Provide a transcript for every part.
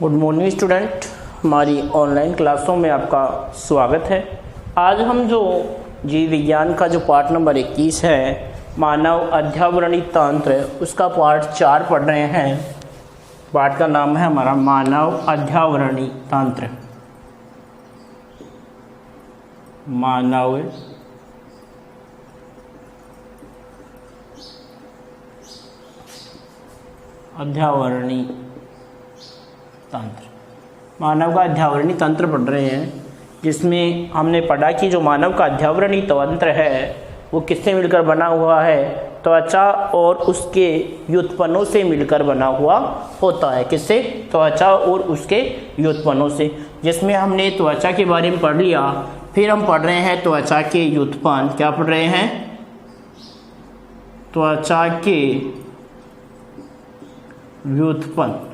Good morning student, हमारी online क्लासों में आपका स्वागत है। आज हम जो जीव विज्ञान का जो पार्ट नंबर 21 है, मानव अध्यावरणीय तंत्र, उसका पार्ट 4 पढ़ रहे हैं। पार्ट का नाम है हमारा मानव अध्यावरणीय तंत्र। मानव अध्यावरणीय तंत्र, मानव का अध्यावरणीय तंत्र पढ़ रहे हैं, जिसमें हमने पढ़ा कि जो मानव का अध्यावरणीय तंत्र है वो किससे मिलकर बना हुआ है? त्वचा और उसके व्युत्पन्नों से मिलकर बना हुआ होता है। किससे? त्वचा और उसके व्युत्पन्नों से। जिसमें हमने त्वचा के बारे में पढ़ लिया, फिर हम पढ़ रहे हैं त्वचा के व्युत्पन्न। क्या पढ़ रहे हैं? त्वचा के व्युत्पन्न।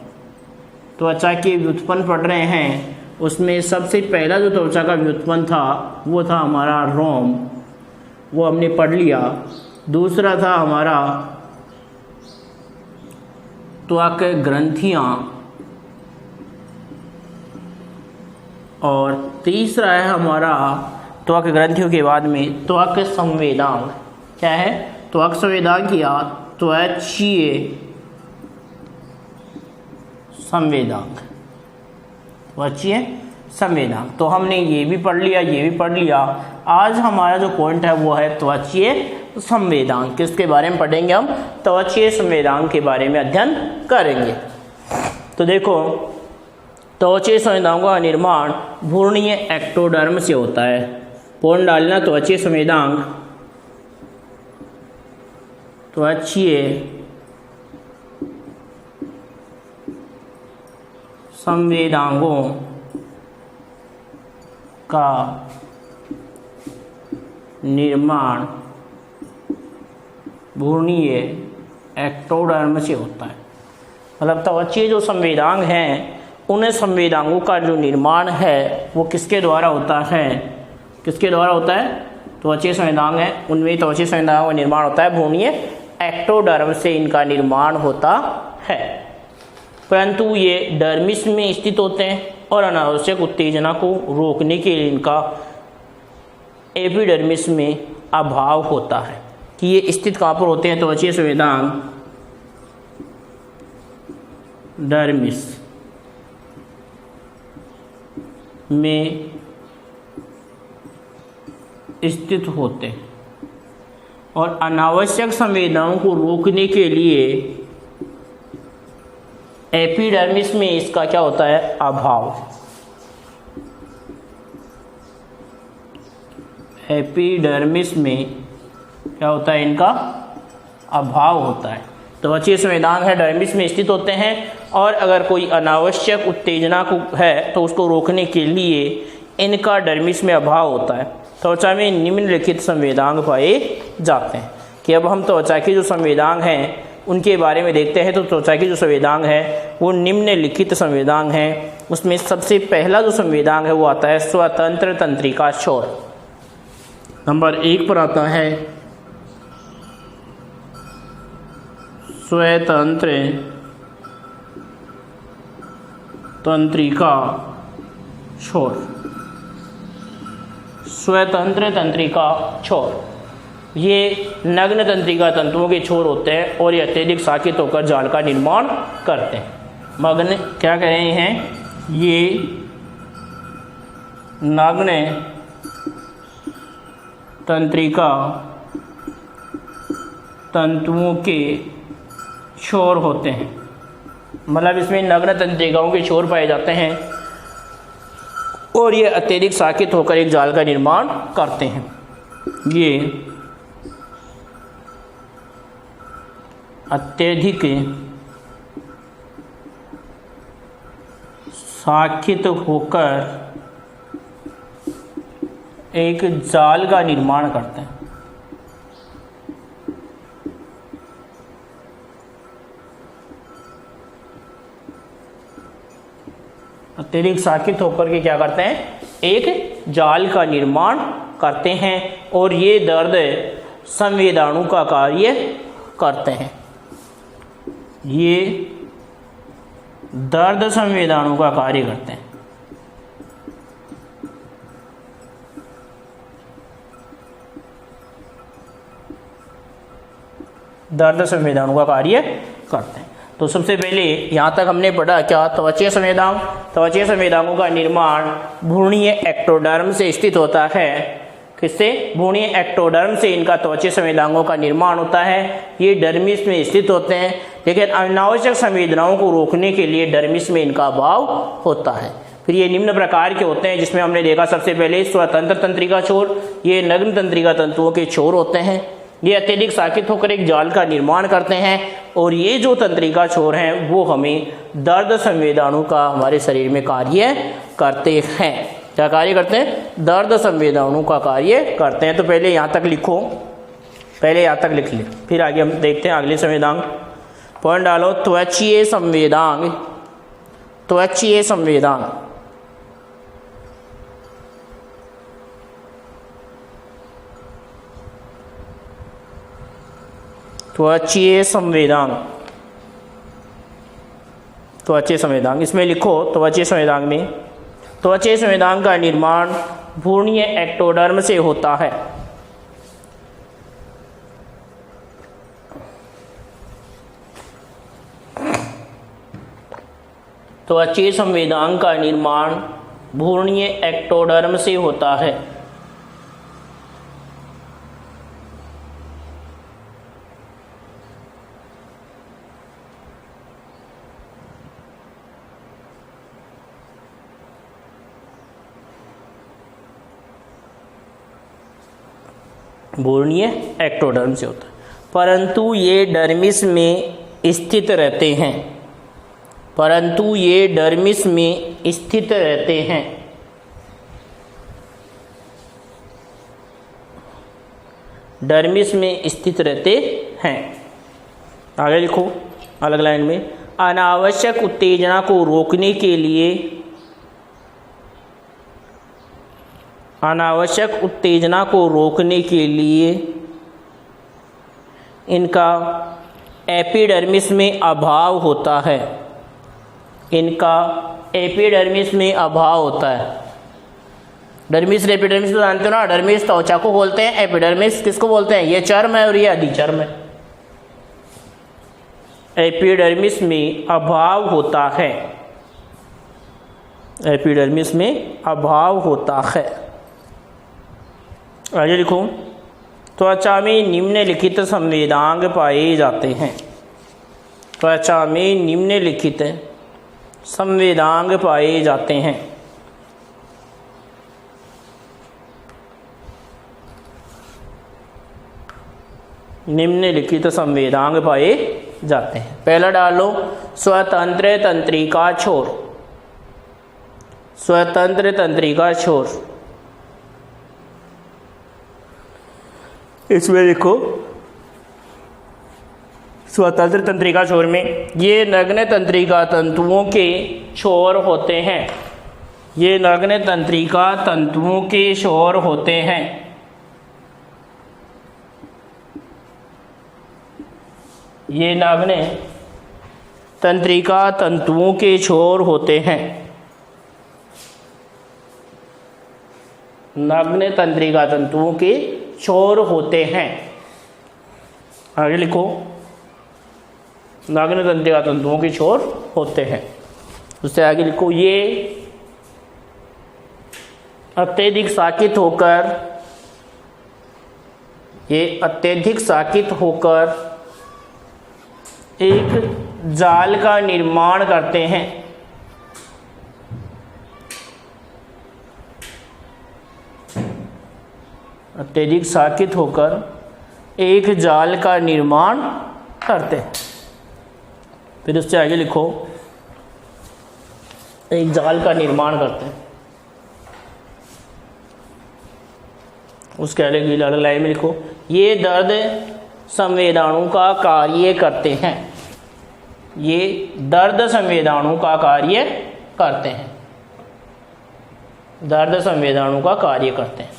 त्वचा के व्युत्पन्न पढ़ रहे हैं। उसमें सबसे पहला जो त्वचा का व्युत्पन्न था वो था हमारा रोम, वो हमने पढ़ लिया। दूसरा था हमारा त्वक ग्रंथियाँ, और तीसरा है हमारा त्वक ग्रंथियों के बाद में त्वक संवेदांग। क्या है? त्वक संवेदांग या त्वचीय संवेदांग। त्वचीय संवेदांग। तो हमने ये भी पढ़ लिया, ये भी पढ़ लिया। आज हमारा जो पॉइंट है वो है त्वचीय संवेदांग। किसके बारे में पढ़ेंगे हम? त्वचीय संवेदांग के बारे में अध्ययन करेंगे। तो देखो, त्वचीय संवेदांगों का निर्माण भ्रूणीय एक्टोडर्म से होता है। पॉइंट डालना, त्वचीय संवेदांग, त्वचीय संवेदांगों का निर्माण भ्रूणीय एक्टोडर्म से होता है। मतलब त्वचीय जो संवेदांग हैं, उन संवेदांगों का जो निर्माण है वो किसके द्वारा होता है? किसके द्वारा होता है? त्वचीय संवेदांग है, उनमें त्वचीय संवेदांगों का निर्माण होता है भ्रूणीय एक्टोडर्म से इनका निर्माण होता है। परंतु ये डर्मिस में स्थित होते हैं और अनावश्यक उत्तेजना को रोकने के लिए इनका एपिडर्मिस में अभाव होता है। कि ये स्थित कहाँ पर होते हैं? त्वचीय संवेदांग डर्मिस में स्थित होते हैं, और अनावश्यक संवेदनाओं को रोकने के लिए एपिडर्मिस में इसका क्या होता है? अभाव। एपिडर्मिस में क्या होता है? इनका अभाव होता है। त्वचीय संवेदांग है, डर्मिस में स्थित होते हैं, और अगर कोई अनावश्यक उत्तेजना को है तो उसको रोकने के लिए इनका डर्मिस में अभाव होता है। त्वचा में निम्नलिखित संवेदांग पाए जाते हैं। कि अब हम त्वचा के जो संवेदांग हैं उनके बारे में देखते हैं। तो त्वचा के जो संवेदांग है वो निम्नलिखित संवेदांग हैं। उसमें सबसे पहला जो संवेदांग है वो आता है स्वतंत्र तंत्रिका छोर। नंबर 1 पर आता है स्वतंत्र तंत्रिका छोर। स्वतंत्र तंत्रिका छोर, ये नग्न तंत्रिका तंतुओं के छोर होते हैं और ये अत्यधिक शाखित होकर जाल का निर्माण करते हैं। मग्न क्या कह रहे हैं? ये नग्न तंत्रिका तंतुओं के छोर होते हैं। मतलब इसमें नग्न तंत्रिकाओं के छोर पाए जाते हैं और ये अत्यधिक शाखित होकर एक जाल का निर्माण करते हैं। ये अत्यधिक शाखित होकर एक जाल का निर्माण करते हैं। अत्यधिक शाखित होकर के क्या करते हैं? एक जाल का निर्माण करते हैं, और ये दर्द संवेदाणु का कार्य करते हैं। ये दर्द संवेदाणु का कार्य करते हैं। दर्द संवेदाणु का कार्य करते हैं। तो सबसे पहले यहाँ तक हमने पढ़ा क्या, त्वचीय संवेदांग। त्वचीय संवेदांगों का निर्माण भ्रूणीय एक्टोडर्म से स्थित होता है। किससे? भ्रूणीय एक्टोडर्म से इनका त्वचीय संवेदांगों का निर्माण होता है। ये डर्मिस में स्थित होते हैं, लेकिन अनावश्यक संवेदनाओं को रोकने के लिए डर्मिस में इनका अभाव होता है। फिर ये निम्न प्रकार के होते हैं, जिसमें हमने देखा सबसे पहले स्वतंत्र तंत्रिका छोर। ये नग्न तंत्रिका तंतुओं के छोर होते हैं। ये अत्यधिक साकित होकर एक जाल का निर्माण करते हैं, और ये जो तंत्रिका छोर हैं वो हमें दर्द संवेदाणु का हमारे शरीर में कार्य करते हैं। क्या कार्य करते हैं? दर्द संवेदाणु का कार्य करते हैं। तो पहले यहाँ तक लिखो, पहले यहाँ तक लिख ले, फिर आगे हम देखते हैं अगले संवेदांग। पॉइंट डालो, त्वचीय संवेदांग। त्वचीय संवेदांग त्वचीय संवेदांग। त्वचीय संवेदांग इसमें लिखो, त्वचीय संवेदांग में त्वचीय संवेदांग का निर्माण भ्रूणीय एक्टोडर्म से होता है। त्वचीय संवेदांग का निर्माण भ्रूणीय एक्टोडर्म से होता है। भ्रूणीय एक्टोडर्म से होता है, परंतु ये डर्मिस में स्थित रहते हैं। परंतु ये डर्मिस में स्थित रहते हैं। डर्मिस में स्थित रहते हैं। आगे लिखो अलग लाइन में, अनावश्यक उत्तेजना को रोकने के लिए, अनावश्यक उत्तेजना को रोकने के लिए इनका एपिडर्मिस में अभाव होता है। इनका एपिडर्मिस में अभाव होता है। डर्मिस एपिडर्मिस तो जानते हो ना, डर्मिस त्वचा को बोलते हैं, एपिडर्मिस किसको बोलते हैं? ये चर्म है और ये अधिचर्म है। एपिडर्मिस में अभाव होता है। एपिडर्मिस में अभाव होता है। आगे लिखो, त्वचा में निम्नलिखित संवेदांग पाए जाते हैं। त्वचा में निम्नलिखित संवेदांग पाए जाते हैं। निम्नलिखित संवेदांग पाए जाते हैं। पहला डालो, स्वतंत्र तंत्रिका छोर। स्वतंत्र तंत्रिका छोर, इसमें देखो स्वतंत्र तंत्रिका छोर में ये नग्न तंत्रिका तंतुओं के छोर होते हैं। ये नग्न तंत्रिका तंतुओं के छोर होते हैं। ये नग्न तंत्रिका तंतुओं के छोर होते हैं। नग्न तंत्रिका तंतुओं के छोर होते हैं। आगे लिखो, नग्न तंत्रिका तंतुओं के छोर होते हैं। उससे आगे लिखो, ये अत्यधिक साकित होकर, ये अत्यधिक साकित होकर एक जाल का निर्माण करते हैं। अत्यधिक साकित होकर एक जाल का निर्माण करते हैं। फिर उससे आगे लिखो, एक जाल का निर्माण करते हैं। उसके आगे लाइन में लिखो, ये दर्द संवेदाणु का कार्य करते हैं। ये दर्द संवेदाणु का कार्य करते हैं। दर्द संवेदाणु का कार्य करते हैं।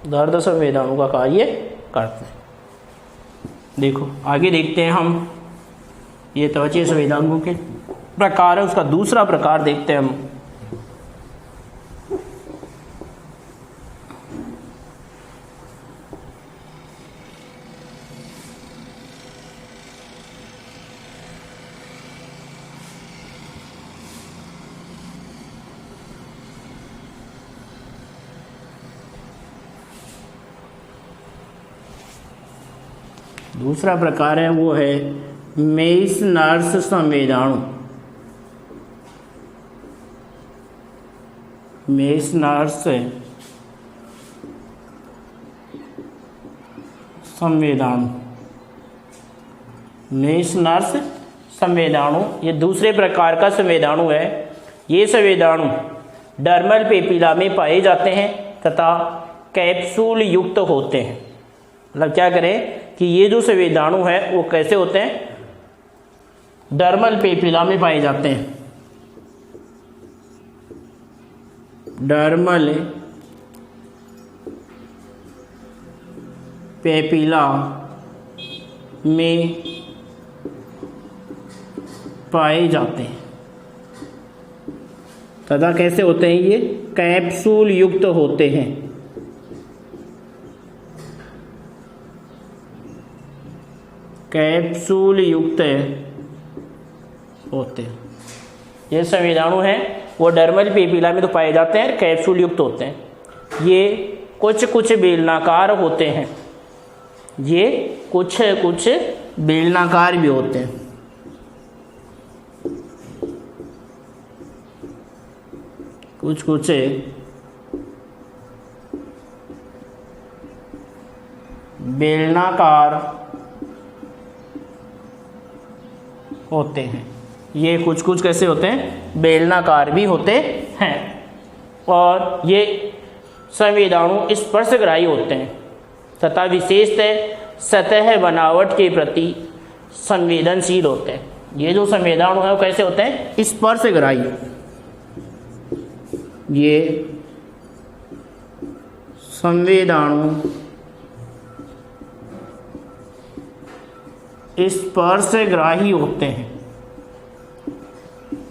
दर्द संवेदाणु का कार्य करते हैं। देखो आगे देखते हैं हम, ये त्वचीय संवेदांगों के प्रकार है, उसका दूसरा प्रकार देखते हैं हम। दूसरा प्रकार है वो है मेस्नर्स संवेदाणु। मेस्नर्स संवेदाणु, मेस्नर्स संवेदाणु ये दूसरे प्रकार का संवेदाणु है। ये संवेदाणु डर्मल पेपिला में पाए जाते हैं तथा कैप्सूल युक्त होते हैं। मतलब क्या करें कि ये जो संवेदाणु है वो कैसे होते हैं, डर्मल पेपिला में पाए जाते हैं। डर्मल पेपिला में पाए जाते हैं तथा कैसे होते हैं, ये कैप्सूल युक्त होते हैं। कैप्सूल युक्त होते हैं। ये संवेदाणु हैं वो डर्मल पेपिला में तो पाए जाते हैं, कैप्सूल युक्त होते हैं। ये कुछ बेलनाकार होते हैं, ये कुछ बेलनाकार भी होते हैं। कुछ बेलनाकार होते हैं। ये कुछ कैसे होते हैं, बेलनाकार भी होते हैं। और ये संवेदाणु स्पर्शग्राही होते हैं तथा विशेषतः सतह बनावट के प्रति संवेदनशील होते हैं। ये जो संवेदाणु है वो कैसे होते हैं, स्पर्शग्राही। ये संवेदाणु स्पर्शग्राही होते हैं,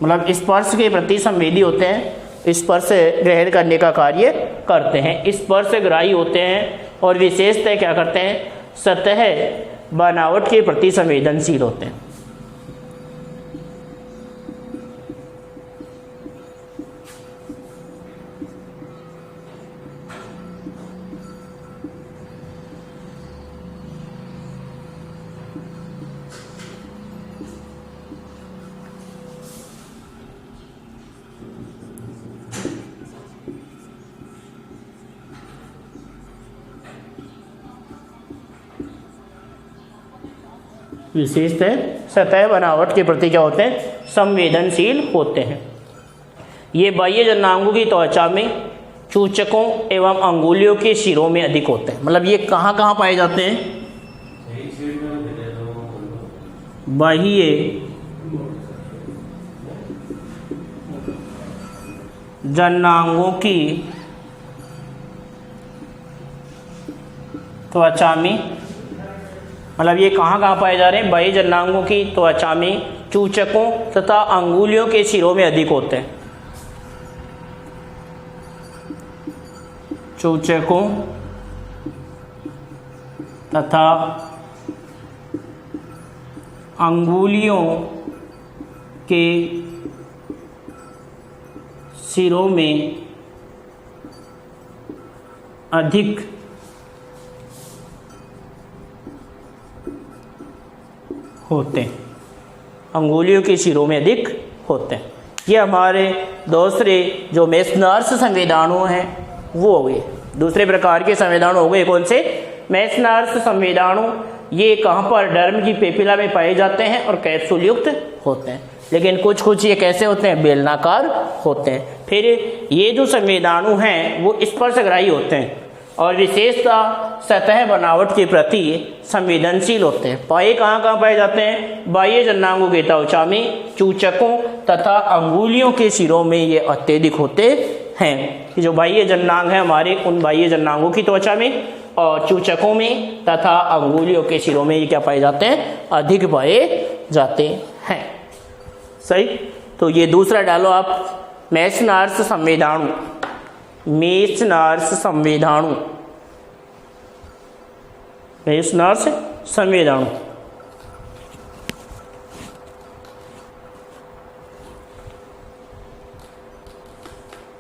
मतलब स्पर्श के प्रति संवेदी होते हैं, स्पर्श ग्रहण करने का कार्य करते हैं, स्पर्शग्राही होते हैं और विशेषतः क्या करते हैं, सतह बनावट के प्रति संवेदनशील होते हैं। विशेषतः सतह बनावट के प्रति क्या होते हैं, संवेदनशील होते हैं। ये बाह्य जननांगों की त्वचा में चूचकों एवं अंगुलियों के शिरों में अधिक होते हैं। मतलब ये कहाँ कहाँ पाए जाते हैं, बाह्य जननांगों की त्वचा में, मतलब ये कहाँ कहाँ पाए जा रहे हैं, बाह्य जननांगों की त्वचा में चूचकों तथा अंगुलियों के शिरों में अधिक होते हैं। चूचकों तथा अंगुलियों के शिरों में अधिक होते हैं, अंगुलियों के शिरों में अधिक होते हैं। ये हमारे दूसरे जो मेस्नर्स संवेदाणु हैं वो हो गए, दूसरे प्रकार के संवेदाणु हो गए। कौन से, मेस्नर्स संवेदाणु। ये कहाँ पर, डर्म की पेपिला में पाए जाते हैं और कैप्सूल युक्त होते हैं। लेकिन कुछ ये कैसे होते हैं, बेलनाकार होते हैं। फिर ये जो संवेदाणु हैं वो स्पर्शग्राही होते हैं और विशेषतः सतह बनावट के प्रति संवेदनशील होते हैं। पाए कहाँ पाए जाते हैं, बाह्य जननांगों के त्वचा में चूचकों तथा अंगुलियों के शिरों में ये अत्यधिक होते हैं। जो बाह्य जननांग है हमारे, उन बाह्य जननांगों की त्वचा में और चूचकों में तथा अंगुलियों के सिरों में ये क्या पाए जाते हैं, अधिक पाए जाते हैं। सही। तो ये दूसरा डालो आप, मेसनर्स संवेदाणु, मेसनर्स संवेदाणु, मेसनर्स संवेदाणु।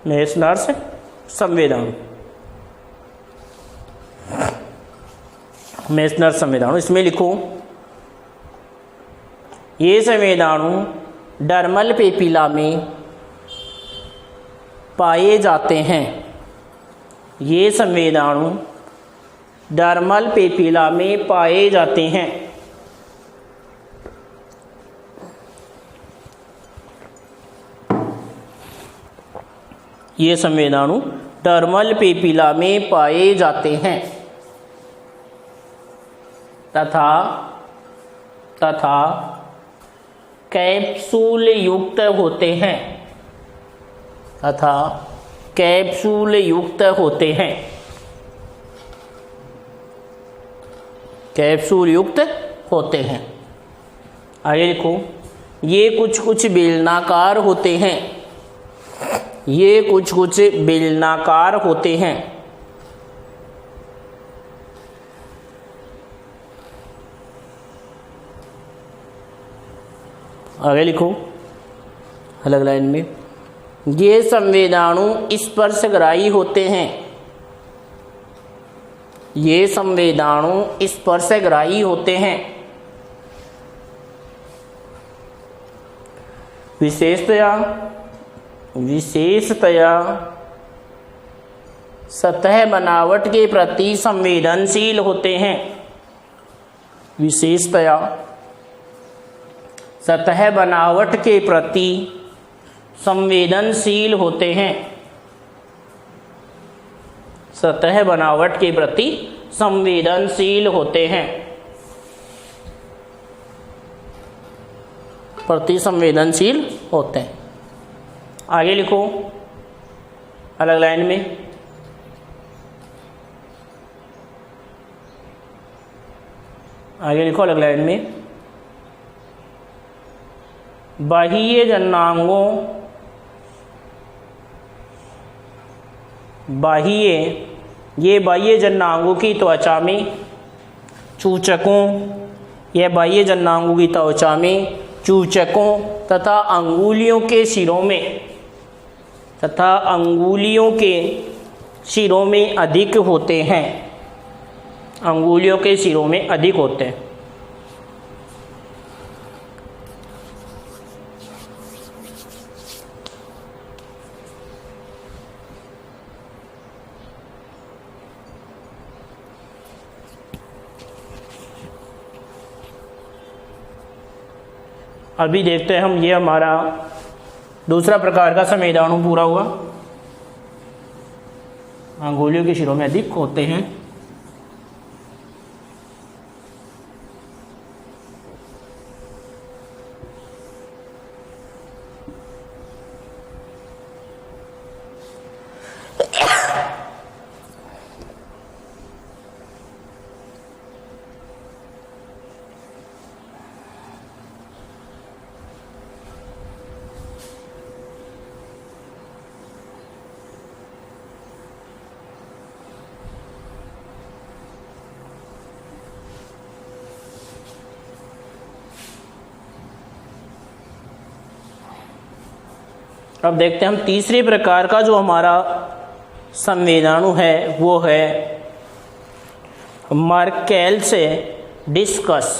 मेसनर्स संवेदाणु, मेसनर्स संवेदाणु, इसमें लिखो ये संवेदाणु डर्मल पेपिला में पाए जाते हैं। ये संवेदाणु डर्मल पेपिला में पाए जाते हैं। ये संवेदाणु डर्मल पेपिला में पाए जाते हैं तथा कैप्सूल युक्त होते हैं, तथा कैप्सूल युक्त होते हैं, कैप्सूल युक्त होते हैं। आगे लिखो, ये कुछ कुछ बेलनाकार होते हैं, ये कुछ कुछ बेलनाकार होते हैं। आगे लिखो अलग लाइन में, ये संवेदाणु स्पर्शग्राही होते हैं, ये संवेदाणु स्पर्शग्राही होते हैं। विशेषतया सतह बनावट के प्रति संवेदनशील होते हैं। विशेषतया सतह बनावट के प्रति संवेदनशील होते हैं, सतह बनावट के प्रति संवेदनशील होते हैं, प्रति संवेदनशील होते हैं। आगे लिखो अलग लाइन में, आगे लिखो अलग लाइन में, बाह्य जननांगों, ये बाह्य जननांगों की त्वचा में चूचकों, यह बाह्य जननांगों की त्वचा में चूचकों तथा अंगुलियों के सिरों में, तथा अंगुलियों के सिरों में अधिक होते हैं, अंगुलियों के सिरों में अधिक होते हैं। अभी देखते हैं हम, ये हमारा दूसरा प्रकार का संवेदाणु पूरा हुआ। अंगुलियों के सिरों में अधिक होते हैं। अब देखते हैं हम तीसरे प्रकार का जो हमारा संवेदाणु है वो है मर्केल्स डिस्कस।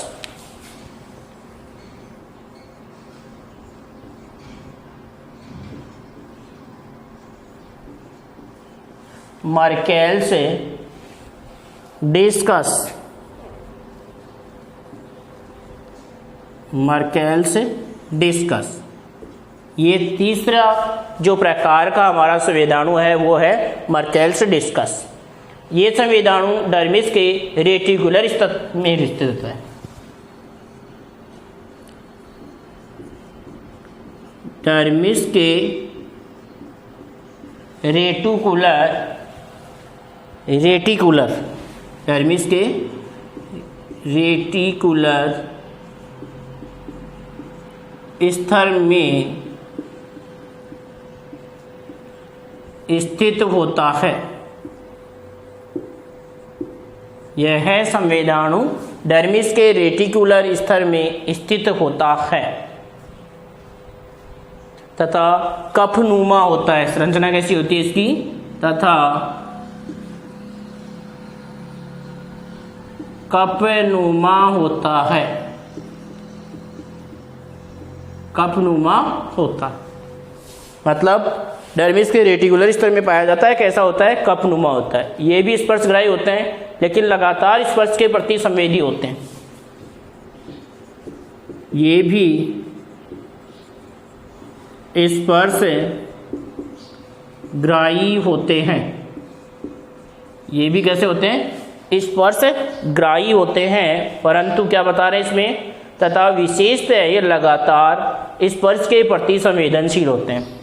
मर्केल्स डिस्कस, मर्केल्स डिस्कस, ये तीसरा जो प्रकार का हमारा संवेदाणु है वो है मर्केल्स डिस्कस। ये संवेदाणु डर्मिस के रेटिकुलर स्तर में स्थित है। डर्मिस के रेटिकुलर डर्मिस के रेटिकुलर स्तर में स्थित होता है। यह संवेदाणु डर्मिस के रेटिकुलर स्तर में स्थित होता है तथा कफनुमा होता है। संरचना कैसी होती है इसकी? तथा कफनुमा होता है। कफनुमा होता है मतलब डर्मिस के रेटिकुलर स्तर में पाया जाता है। कैसा होता है? कफनुमा होता है। ये भी स्पर्शग्राही होते हैं लेकिन लगातार स्पर्श के प्रति संवेदी होते हैं। ये भी स्पर्श ग्राही होते हैं। ये भी कैसे होते हैं? स्पर्श ग्राही होते हैं, परंतु क्या बता रहे हैं इसमें? तथा विशेषतः ये लगातार स्पर्श के प्रति संवेदनशील होते हैं।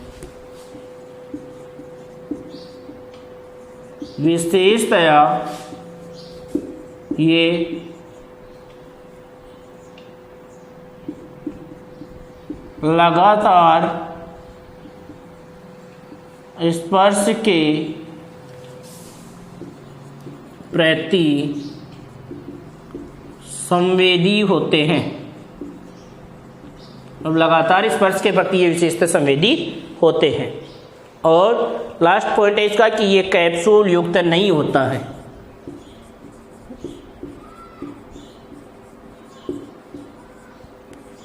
विशेषतया ये लगातार स्पर्श के प्रति संवेदी होते हैं। अब लगातार स्पर्श के प्रति ये विशेषता संवेदी होते हैं। और लास्ट पॉइंट है इसका कि ये कैप्सूल युक्त नहीं होता है।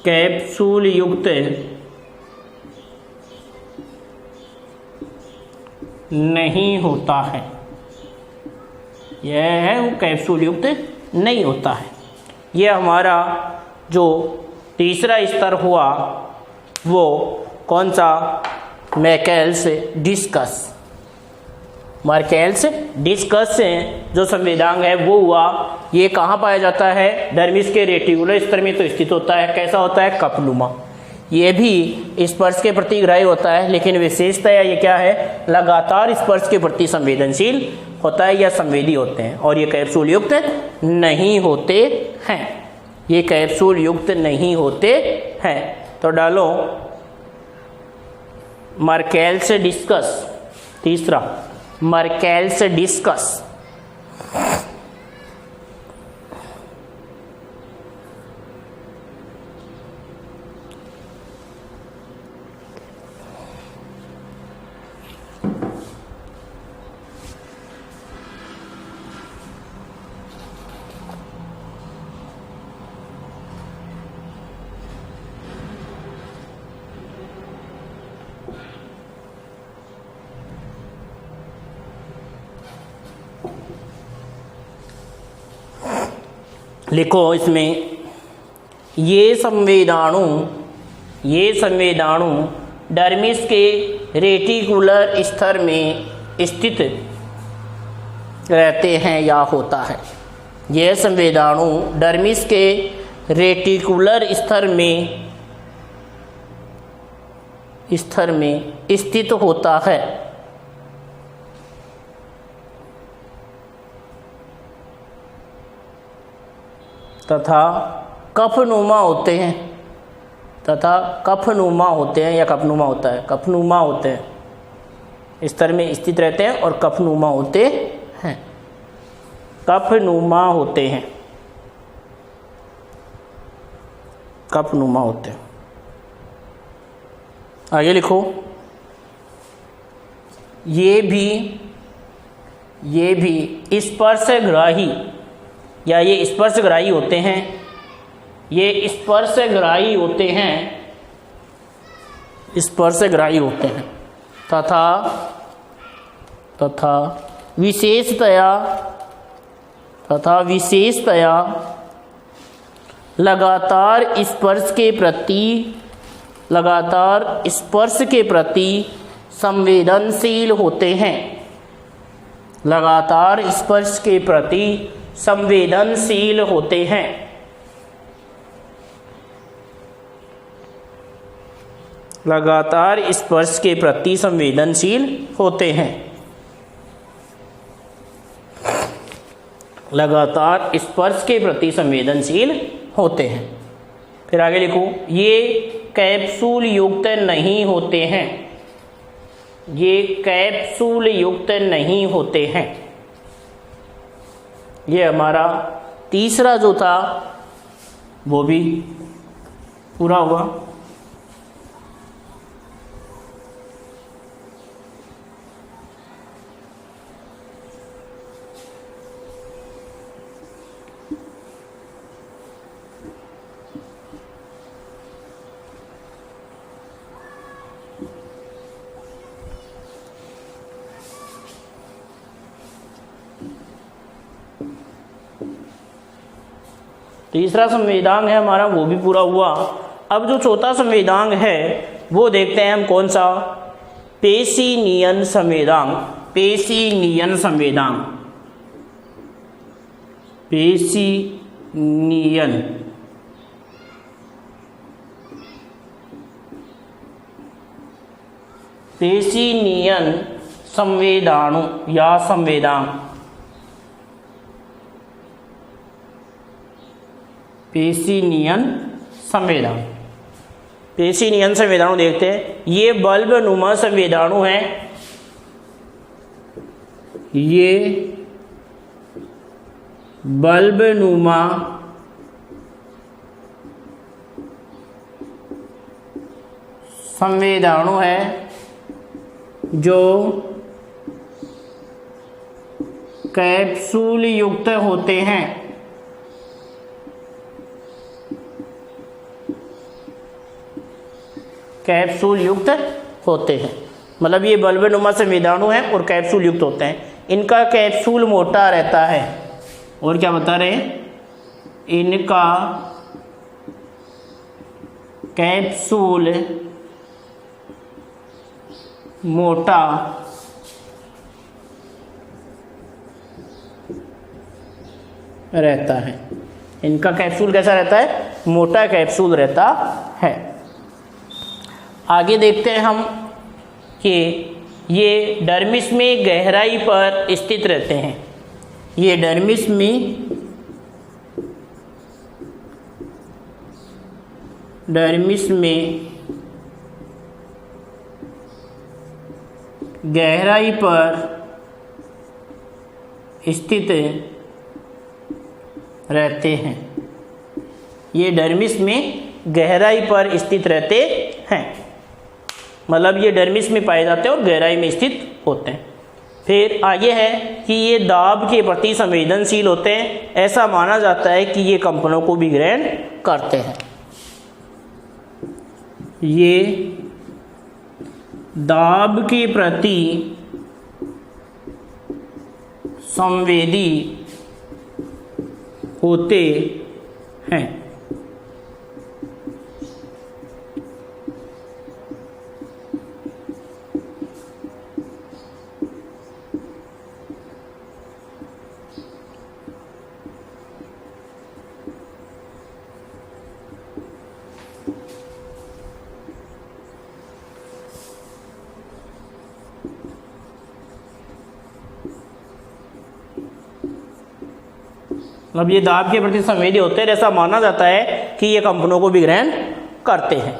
कैप्सूल युक्त नहीं होता है। यह है वो कैप्सूल युक्त नहीं होता है। यह हमारा जो तीसरा स्तर हुआ वो कौन सा? मैकेल्स डिस्कस। मार्केल्स डिस्कस से जो संवेदांग है वो हुआ। ये कहाँ पाया जाता है? डर्मिस के रेटिकुलर स्तर में तो स्थित होता है। कैसा होता है? कफनुमा। ये भी स्पर्श के प्रति ग्राही होता है लेकिन विशेषता ये क्या है? लगातार स्पर्श के प्रति संवेदनशील होता है या संवेदी होते हैं। और ये कैप्सूल युक्त नहीं होते हैं। ये कैप्सूल युक्त नहीं होते हैं। तो डालो मर्केल्स डिस्कस। तीसरा मर्केल्स डिस्कस। लिखो इसमें ये संवेदाणु डर्मिस के रेटिकुलर स्तर में स्थित रहते हैं या होता है। यह संवेदाणु डर्मिस के रेटिकुलर स्तर में स्थित होता है तथा कफनुमा होते हैं। या कफनुमा होता है। कफनुमा होते हैं। स्तर में स्थित रहते हैं और कफनुमा होते हैं। कफनुमा होते हैं। कफनुमा होते हैं। आगे लिखो ये भी स्पर्शग्राही या ये स्पर्शग्राही होते हैं। ये स्पर्शग्राही होते हैं तथा विशेषतया लगातार स्पर्श के प्रति संवेदनशील होते हैं। लगातार स्पर्श के प्रति संवेदनशील होते हैं। लगातार स्पर्श के प्रति संवेदनशील होते हैं। लगातार स्पर्श के प्रति संवेदनशील होते हैं। फिर आगे लिखो, ये कैप्सूल युक्त नहीं होते हैं। ये कैप्सूल युक्त नहीं होते हैं। ये हमारा तीसरा जो था वो भी पूरा हुआ। तीसरा संवेदांग है हमारा, वो भी पूरा हुआ। अब जो चौथा संवेदांग है वो देखते हैं हम कौन सा, पेशिनियन संवेदांग। पेशिनियन संवेदांग, पेशिनियन पेशिनियन संवेदाणु या संवेदांग। पेशिनियन संवेदाणु, पेशिनियन संवेदाणु देखते हैं। ये बल्ब नुमा संवेदाणु हैं। ये बल्ब नुमा संवेदाणु है जो कैप्सूल युक्त होते हैं। कैप्सूल युक्त होते हैं, मतलब ये बल्ब नुमा संवेदाणु हैं और कैप्सूल युक्त होते हैं। इनका कैप्सूल मोटा रहता है। और क्या बता रहे हैं, इनका कैप्सूल मोटा रहता है। इनका कैप्सूल कैसा रहता है, मोटा कैप्सूल रहता है। आगे देखते हैं हम कि ये डर्मिस में गहराई पर स्थित रहते हैं। ये डर्मिस में गहराई पर स्थित रहते हैं। ये डर्मिस में गहराई पर स्थित रहते हैं, मतलब ये डर्मिस में पाए जाते हैं और गहराई में स्थित होते हैं। फिर आगे है कि ये दाब के प्रति संवेदनशील होते हैं। ऐसा माना जाता है कि ये कंपनों को भी ग्रहण करते हैं। ये दाब के प्रति संवेदी होते हैं। मतलब ये दाब के प्रति संवेदी होते हैं, ऐसा माना जाता है कि ये कंपनों को भी ग्रहण करते हैं।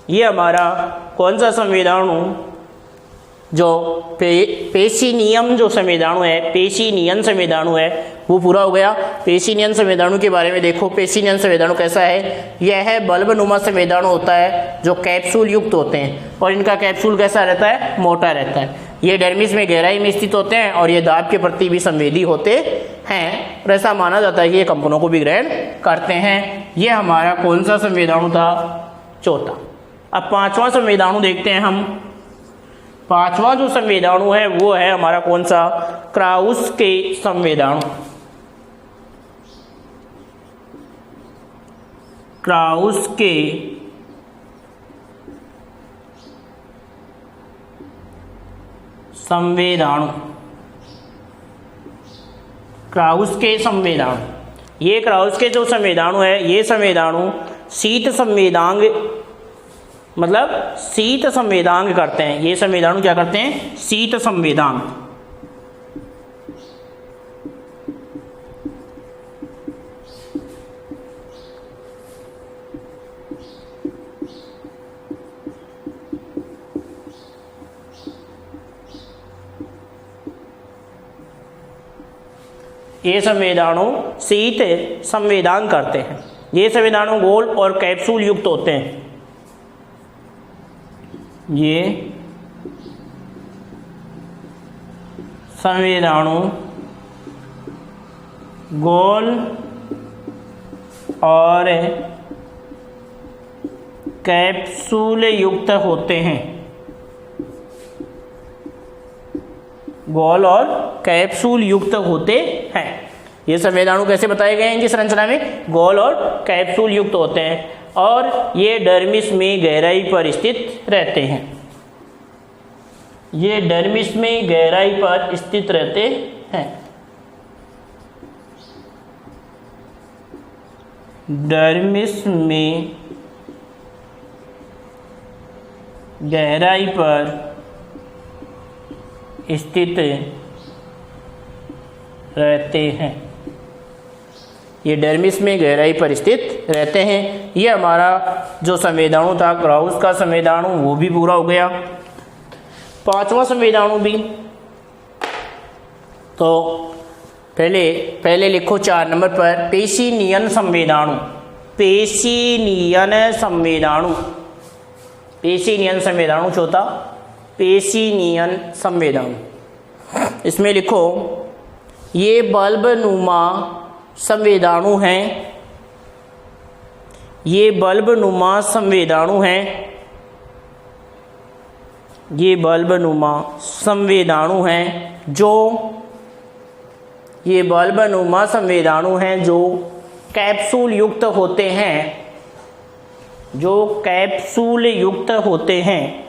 ये हमारा कौन सा संवेदाणु, जो पेशिनियम जो संवेदाणु है, पेशिनियन संवेदाणु है, वो पूरा हो गया। पेशिनियन संवेदाणु के बारे में देखो, पेशिनियन संवेदाणु कैसा है, यह बल्ब नुमा संवेदाणु होता है जो कैप्सूल युक्त होते हैं और इनका कैप्सूल कैसा रहता है, मोटा रहता है। ये डर्मिस में गहराई में स्थित होते हैं और ये दाब के प्रति भी संवेदी होते हैं और ऐसा माना जाता है कि ये कंपनों को भी ग्रहण करते हैं। ये हमारा कौन सा संवेदाणु था, चौथा। अब पांचवा संवेदाणु देखते हैं हम। पांचवा जो संवेदाणु है वो है हमारा कौन सा, क्राउस के संवेदाणु। क्राउस के संवेदाणु, क्राउस के संवेदाणु। ये क्राउस के जो संवेदाणु है, ये संवेदाणु शीत संवेदांग, मतलब शीत संवेदांग करते हैं। ये संवेदाणु क्या करते हैं, शीत संवेदांग। ये संवेदाणु शीत संवेदन करते हैं। ये संवेदाणु गोल और कैप्सूल युक्त होते हैं। ये संवेदाणु गोल और कैप्सूल युक्त होते हैं। गोल और कैप्सूल युक्त होते हैं। ये संवेदाणु कैसे बताए गए हैं इनकी संरचना में? गोल और कैप्सूल युक्त होते हैं और ये डर्मिस में गहराई पर स्थित रहते हैं। ये डर्मिस में गहराई पर स्थित रहते हैं। डर्मिस में गहराई पर स्थित रहते हैं। ये डर्मिस में गहराई पर स्थित रहते हैं। ये हमारा जो संवेदाणु था क्राउस का संवेदाणु वो भी पूरा हो गया। पांचवा संवेदाणु भी तो पहले लिखो 4 नंबर पर पेशिनियन संवेदाणु। पेशिनियन संवेदाणु, पेशिनियन संवेदाणु चौथा पेशिनियन संवेदाणु। इसमें लिखो ये बल्ब नुमा संवेदाणु हैं। ये बल्ब नुमा संवेदाणु हैं। ये बल्ब नुमा संवेदाणु हैं जो ये बल्ब नुमा संवेदाणु हैं जो कैप्सूल युक्त होते हैं। जो कैप्सूल युक्त होते हैं।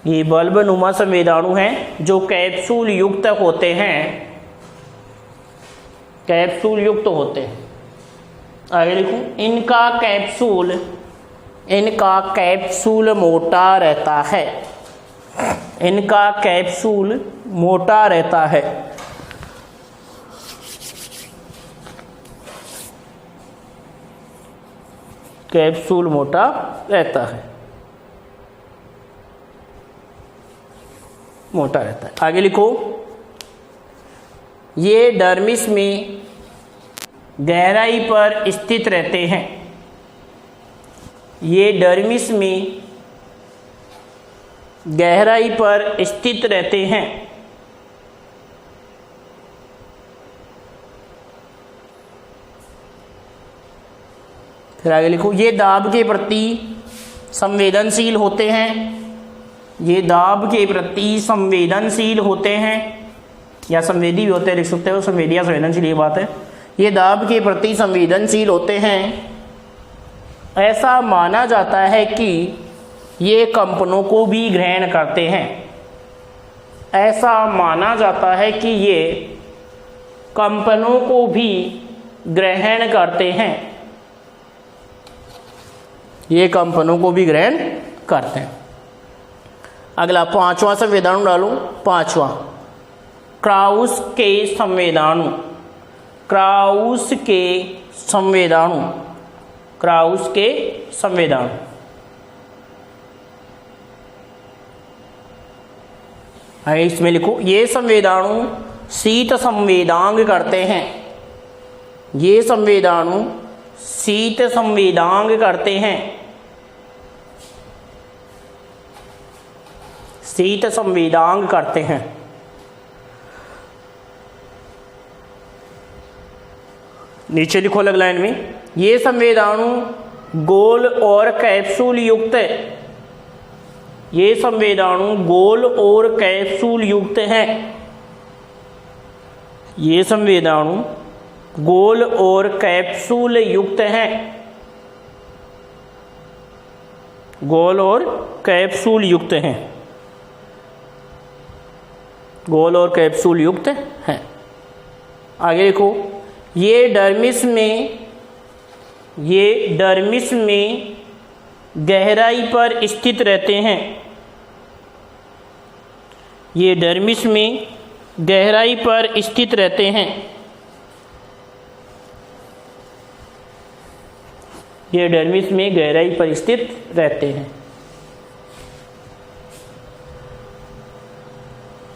ये बल्ब नुमा संवेदाणु हैं जो कैप्सूल युक्त होते हैं। कैप्सूल युक्त होते हैं। आगे लिखूं इनका कैप्सूल मोटा रहता है। इनका कैप्सूल मोटा रहता है। कैप्सूल मोटा रहता है। मोटा रहता है। आगे लिखो ये डर्मिस में गहराई पर स्थित रहते हैं। ये डर्मिस में गहराई पर स्थित रहते हैं। फिर आगे लिखो ये दाब के प्रति संवेदनशील होते हैं। ये दाब के प्रति संवेदनशील होते हैं या संवेदी भी होते हैं, लिख सकते हो। संवेदी या संवेदनशील ये बात है। ये दाब के प्रति संवेदनशील होते हैं। ऐसा माना जाता है कि ये कंपनों को भी ग्रहण करते हैं। ऐसा माना जाता है कि ये कंपनों को भी ग्रहण करते हैं। ये कंपनों को भी ग्रहण करते हैं। अगला पांचवा संवेदाणु डालो। पांचवा क्राउस के संवेदाणु। क्राउस के संवेदाणु। क्राउस के संवेदाणु। इसमें लिखो ये संवेदाणु शीत संवेदांग करते हैं। ये संवेदाणु शीत संवेदांग करते हैं। शीत संवेदांग करते हैं। नीचे लिखो अलग लाइन में ये संवेदाणु गोल और कैप्सूल युक्त है। ये संवेदाणु गोल और कैप्सूल युक्त है। ये संवेदाणु गोल और कैप्सूल युक्त है। गोल और कैप्सूल युक्त हैं। गोल और कैप्सूल युक्त हैं। आगे देखो ये डर्मिस में गहराई पर स्थित रहते हैं। ये डर्मिस में गहराई पर स्थित रहते हैं। ये डर्मिस में गहराई पर स्थित रहते हैं।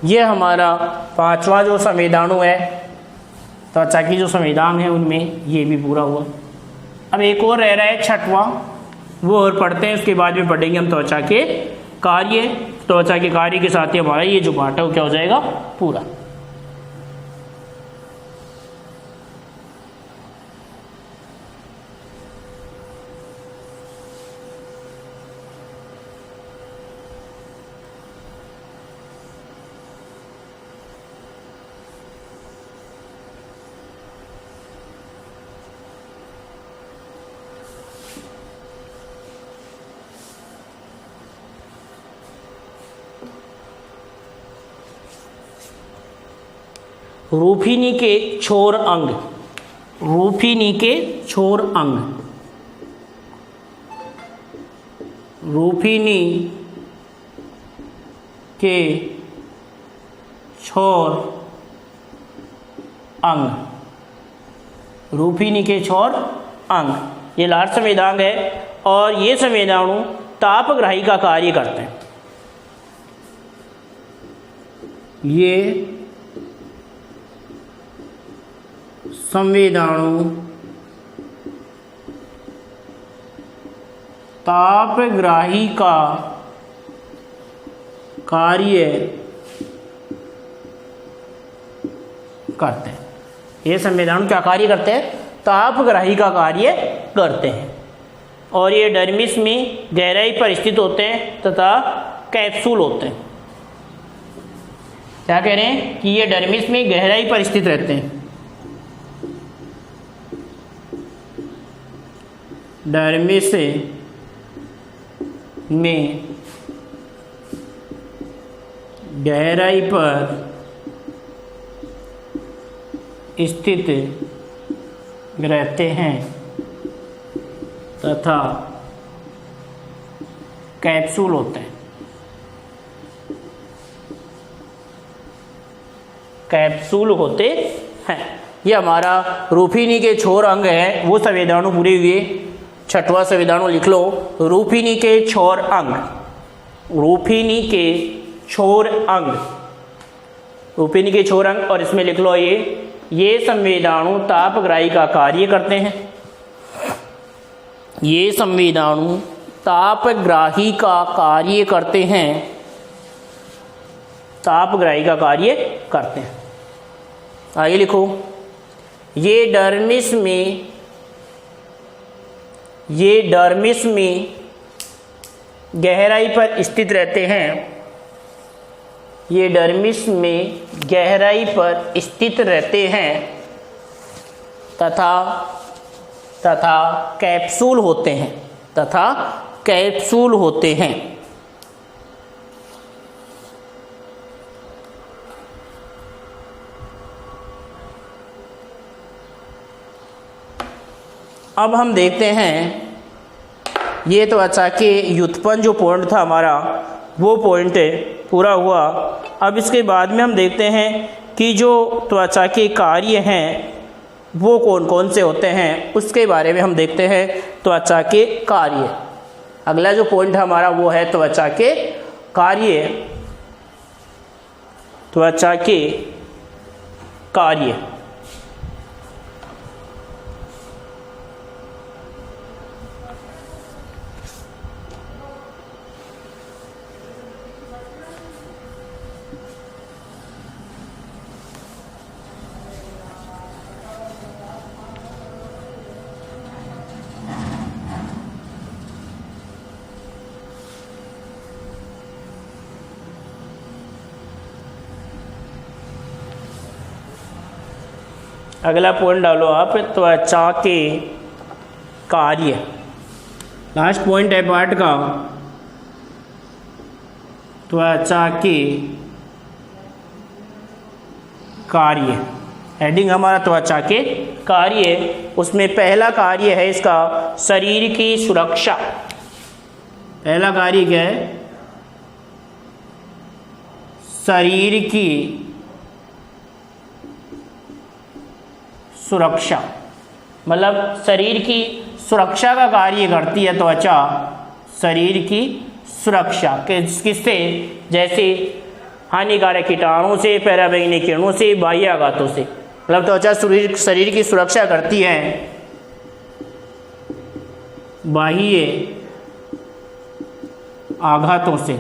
ये हमारा पांचवा जो संवेदाणु है त्वचा की जो संवेदांग है उनमें ये भी पूरा हुआ। अब एक और रह रहा है छठवां, वो और पढ़ते हैं, उसके बाद में पढ़ेंगे हम त्वचा के कार्य। त्वचा के कार्य के साथ ही हमारा ये जो पार्ट है वो क्या हो जाएगा, पूरा। रूपिनी के छोर अंग, रूपिनी के छोर अंग, रूपिनी के छोर अंग, रूपिनी के छोर अंग, ये लार्ज संवेदांग है और ये संवेदाणु तापग्राही का कार्य करते हैं। ये संवेदाणु तापग्राही का कार्य करते हैं। ये संवेदाणु क्या कार्य करते हैं, तापग्राही का कार्य करते हैं। और ये डर्मिस में गहराई पर स्थित होते हैं तथा कैप्सूल होते हैं। क्या कह रहे हैं कि ये डर्मिस में गहराई पर स्थित रहते हैं। डर्मिस में गहराई पर स्थित रहते हैं तथा कैप्सूल होते हैं। कैप्सूल होते हैं। ये हमारा रूपिनी के छोर अंग है, वो संवेदाणु पूरे हुए। छठवां संवेदाणु लिख लो, रूपिनी के छोर अंग, रूपिनी के छोर अंग, रूपिनी के छोर अंग। और इसमें लिख लो ये संवेदाणु तापग्राही का कार्य करते हैं। ये संवेदाणु तापग्राही का कार्य करते हैं, तापग्राही का कार्य करते हैं। आगे लिखो, ये डर्मिस में गहराई पर स्थित रहते हैं। ये डर्मिस में गहराई पर स्थित रहते हैं तथा कैप्सूल होते हैं, तथा कैप्सूल होते हैं। अब हम देखते हैं, ये त्वचा के व्युत्पन्न जो पॉइंट था हमारा, वो पॉइंट पूरा हुआ। अब इसके बाद में हम देखते हैं कि जो त्वचा के कार्य हैं वो कौन कौन से होते हैं, उसके बारे में हम देखते हैं। त्वचा के कार्य, अगला जो पॉइंट हमारा वो है त्वचा के कार्य। त्वचा के कार्य, अगला पॉइंट डालो आप, त्वचा के कार्य। लास्ट पॉइंट है पार्ट का, त्वचा के कार्य। हेडिंग हमारा त्वचा के कार्य। उसमें पहला कार्य है इसका शरीर की सुरक्षा। पहला कार्य क्या है, शरीर की सुरक्षा, मतलब शरीर की सुरक्षा का कार्य करती है त्वचा। शरीर की सुरक्षा किससे, जैसे हानिकारक कीटाणुओं से, पराबैंगनी किरणों से, बाह्य आघातों से। मतलब त्वचा शरीर की सुरक्षा करती है बाह्य आघातों से।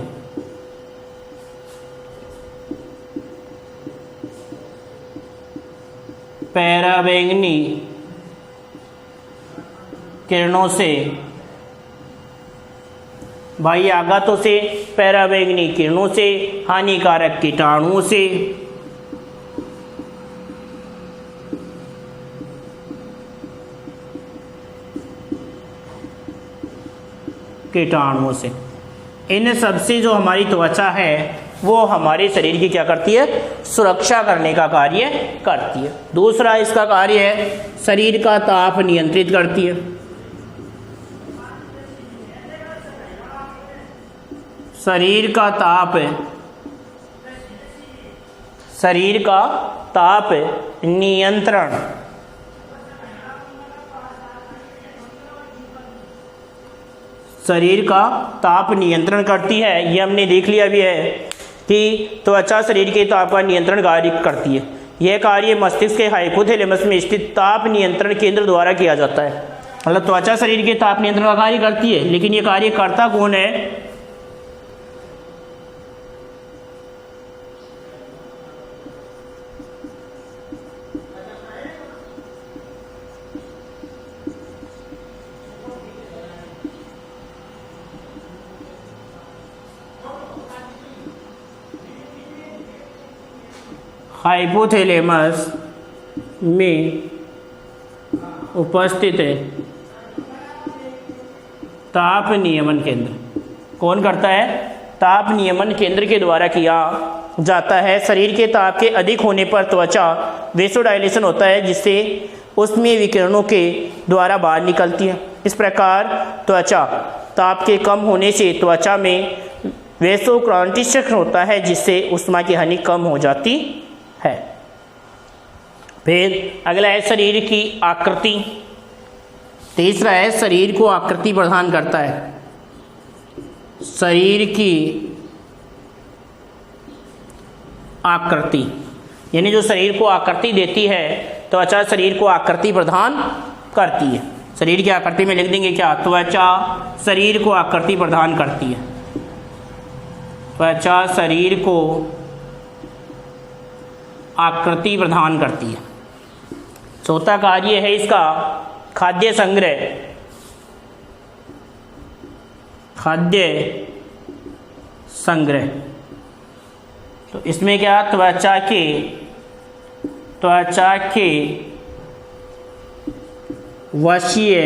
पराबैंगनी किरणों से, बाह्य आघातों से, पराबैंगनी किरणों से, हानिकारक कीटाणुओं से, इन सब से जो हमारी त्वचा है वो हमारे शरीर की क्या करती है, सुरक्षा करने का कार्य करती है। दूसरा इसका कार्य है शरीर का ताप नियंत्रित करती है। शरीर का ताप नियंत्रण, शरीर का ताप नियंत्रण करती है। ये हमने देख लिया भी है कि त्वचा शरीर के ताप का नियंत्रण कार्य करती है। यह कार्य मस्तिष्क के हाइपोथैलेमस में स्थित ताप नियंत्रण केंद्र द्वारा किया जाता है। मतलब त्वचा शरीर के ताप नियंत्रण का कार्य करती है, लेकिन ये कार्य करता कौन है, हाइपोथैलेमस में उपस्थित है ताप नियमन केंद्र। कौन करता है, ताप नियमन केंद्र के द्वारा किया जाता है। शरीर के ताप के अधिक होने पर त्वचा वेसोडाइलेशन होता है, जिससे उसमें विकिरणों के द्वारा बाहर निकलती है। इस प्रकार त्वचा ताप के कम होने से त्वचा में वेसोकॉन्ट्रिक्शन होता है, जिससे उष्मा की हानि कम हो जाती है। फिर अगला है शरीर की आकृति। तीसरा है शरीर को आकृति प्रदान करता है। शरीर की आकृति यानी जो शरीर को आकृति देती है, त्वचा शरीर को आकृति प्रदान करती है। शरीर की आकृति में लिख देंगे क्या, त्वचा शरीर को आकृति प्रदान करती है। त्वचा शरीर को आकृति प्रदान करती है। चौथा कार्य है इसका खाद्य संग्रह। तो इसमें क्या, त्वचा के वशीय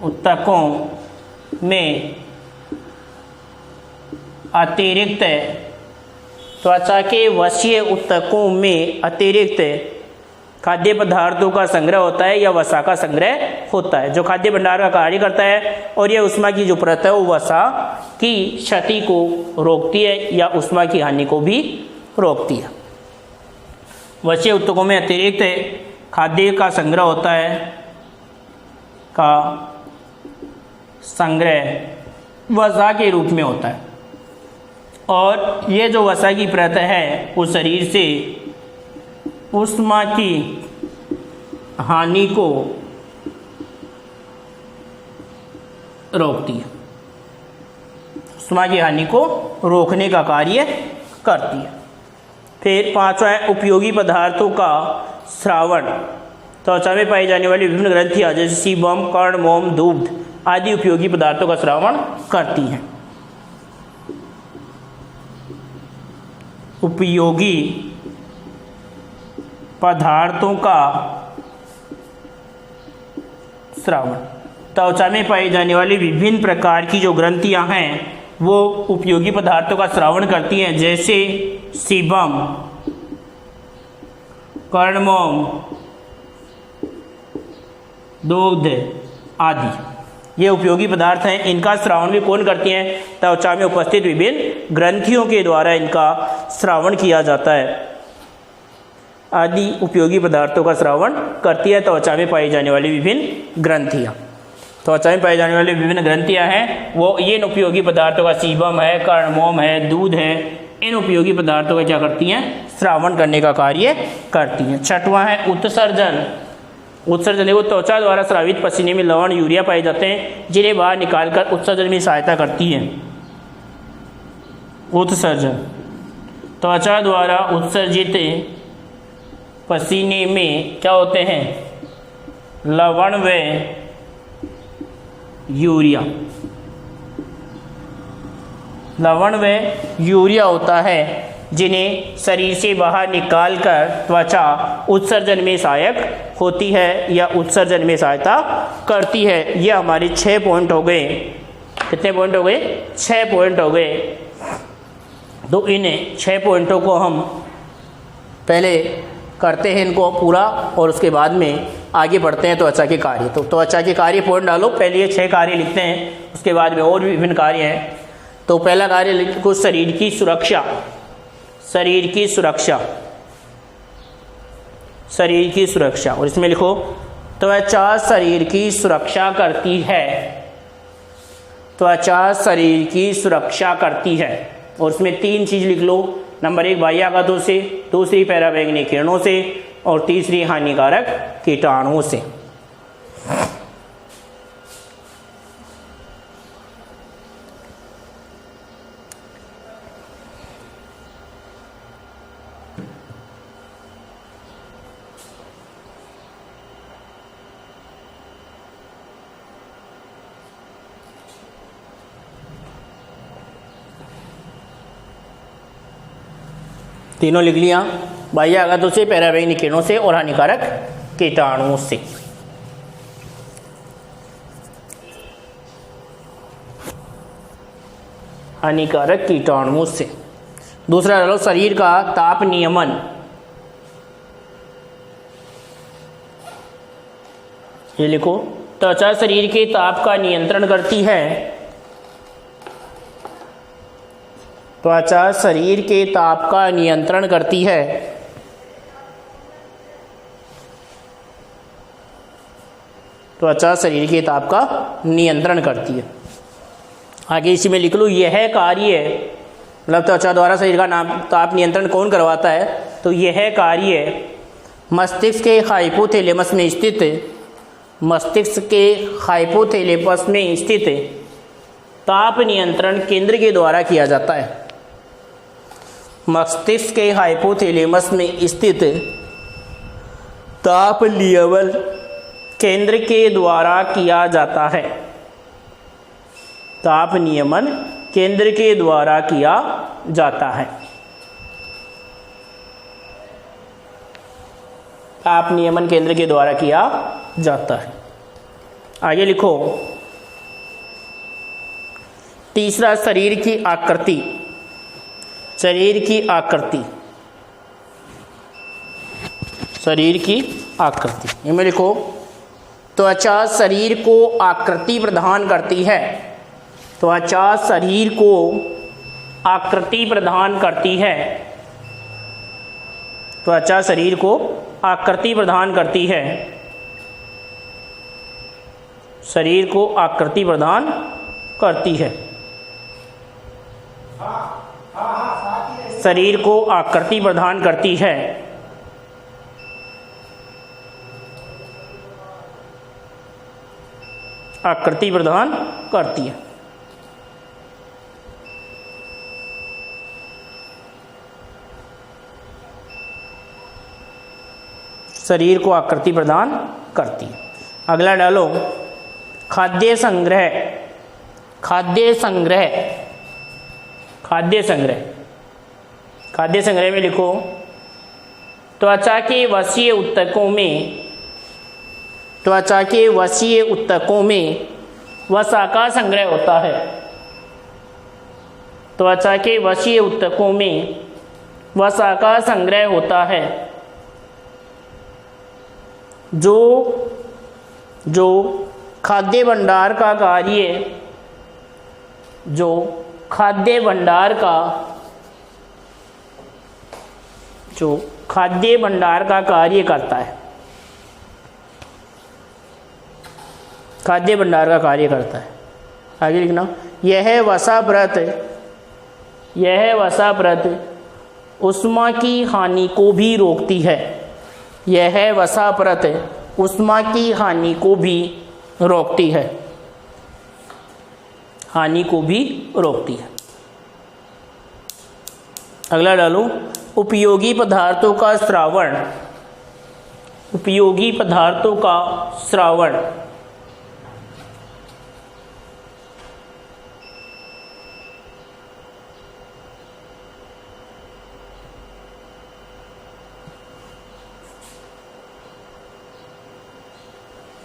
ऊतकों में अतिरिक्त, त्वचा के वशीय ऊतकों में अतिरिक्त खाद्य पदार्थों का संग्रह होता है या वसा का संग्रह होता है, जो खाद्य भंडार का कार्य करता है। और यह उष्मा की जो परत है वो वसा की क्षति को रोकती है या उष्मा की हानि को भी रोकती है। वशीय ऊतकों में अतिरिक्त खाद्य का संग्रह होता है, का संग्रह वसा के रूप में होता है। और ये जो वसा की परत है वो शरीर से उष्मा की हानि को रोकती है, उष्मा की हानि को रोकने का कार्य करती है। फिर पांचवा है उपयोगी पदार्थों का स्रावण। त्वचा में पाई जाने वाली विभिन्न ग्रंथियां जैसे सीबम, कर्ण, मोम, दुग्ध आदि उपयोगी पदार्थों का स्रावण करती हैं। उपयोगी पदार्थों का स्रावण, त्वचा में पाई जाने वाली विभिन्न प्रकार की जो ग्रंथियां हैं वो उपयोगी पदार्थों का स्रावण करती हैं, जैसे सीबम, कर्णमोम, दुग्ध आदि। ये उपयोगी पदार्थ हैं। इनका स्रावण भी कौन करती हैं, त्वचा में उपस्थित विभिन्न ग्रंथियों के द्वारा इनका स्रावण किया जाता है। आदि उपयोगी पदार्थों का स्रावण करती है त्वचा में पाई जाने वाली विभिन्न ग्रंथियां। त्वचा में पाई जाने वाली विभिन्न ग्रंथियां हैं वो ये उपयोगी पदार्थों का सीबम है, कर्णमोम है, दूध है, इन उपयोगी पदार्थों का क्या करती हैं, स्रावण करने का कार्य करती हैं। छठवां है उत्सर्जन। उत्सर्जन देखो, त्वचा द्वारा स्रावित पसीने में लवण यूरिया पाए जाते हैं जिन्हें बाहर निकालकर उत्सर्जन में सहायता करती है। उत्सर्जन, त्वचा द्वारा उत्सर्जित पसीने में क्या होते हैं, लवण व यूरिया। लवण व यूरिया होता है जिन्हें शरीर से बाहर निकालकर त्वचा उत्सर्जन में सहायक होती है या उत्सर्जन में सहायता करती है। ये हमारे 6 पॉइंट हो गए। कितने पॉइंट हो गए, 6 पॉइंट हो गए। तो इन 6 पॉइंटों को हम पहले करते हैं इनको पूरा, और उसके बाद में आगे बढ़ते हैं त्वचा के कार्य। तो त्वचा के कार्य पॉइंट डालो, पहले ये 6 कार्य लिखते हैं, उसके बाद में और भी विभिन्न कार्य हैं। तो पहला कार्य लिखो शरीर की सुरक्षा। शरीर की सुरक्षा, शरीर की सुरक्षा, और इसमें लिखो त्वचा शरीर की सुरक्षा करती है। त्वचा शरीर की सुरक्षा करती है, और उसमें 3 चीज़ लिख लो। नंबर 1 बाह्य आघातों से, दूसरी पराबैंगनी किरणों से, और तीसरी हानिकारक कीटाणुओं से। तीनों लिख लिया, बाह्य आघातों से, पराबैंगनी किरणों से, और हानिकारक कीटाणुओं से। हानिकारक कीटाणुओं से। दूसरा डालो शरीर का ताप नियमन। ये लिखो, त्वचा शरीर के ताप का नियंत्रण करती है। त्वचा शरीर के ताप का नियंत्रण करती है। त्वचा शरीर के ताप का नियंत्रण करती है। आगे इसी में लिख लो, यह कार्य, मतलब त्वचा द्वारा शरीर का ताप नियंत्रण कौन करवाता है, तो यह कार्य मस्तिष्क के हाइपोथैलेमस में स्थित, मस्तिष्क के हाइपोथैलेमस में स्थित ताप नियंत्रण केंद्र के द्वारा किया जाता है। मस्तिष्क के हाइपोथैलेमस में स्थित ताप नियमन केंद्र के द्वारा किया जाता है। ताप नियमन केंद्र के द्वारा किया जाता है। ताप नियमन केंद्र के द्वारा किया जाता है। आगे लिखो, तीसरा शरीर की आकृति। शरीर की आकृति, शरीर की आकृति, इनमें लिखो त्वचा शरीर को आकृति प्रदान करती है। त्वचा शरीर को आकृति प्रदान करती है। त्वचा शरीर को आकृति प्रदान करती है। शरीर को आकृति प्रदान करती है। शरीर को आकृति प्रदान करती है। आकृति प्रदान करती है। शरीर को आकृति प्रदान करती है। अगला डालो, खाद्य संग्रह। खाद्य संग्रह, खाद्य संग्रह, खाद्य संग्रह में लिखो त्वचा के वसीय ऊतकों में, त्वचा के वसीय ऊतकों में वसा का संग्रह होता है। त्वचा के वसीय ऊतकों में वसा का संग्रह होता है, जो खाद्य भंडार का कार्य, जो खाद्य भंडार का, जो खाद्य भंडार का कार्य करता है। खाद्य भंडार का कार्य करता है। आगे लिखना, यह वसा व्रत, यह वसा परत उष्मा की हानि को भी रोकती है। यह वसा परत उष्मा की हानि को भी रोकती है। हानि को भी रोकती है। अगला डालो, उपयोगी पदार्थों का श्रावण। उपयोगी पदार्थों का श्रावण।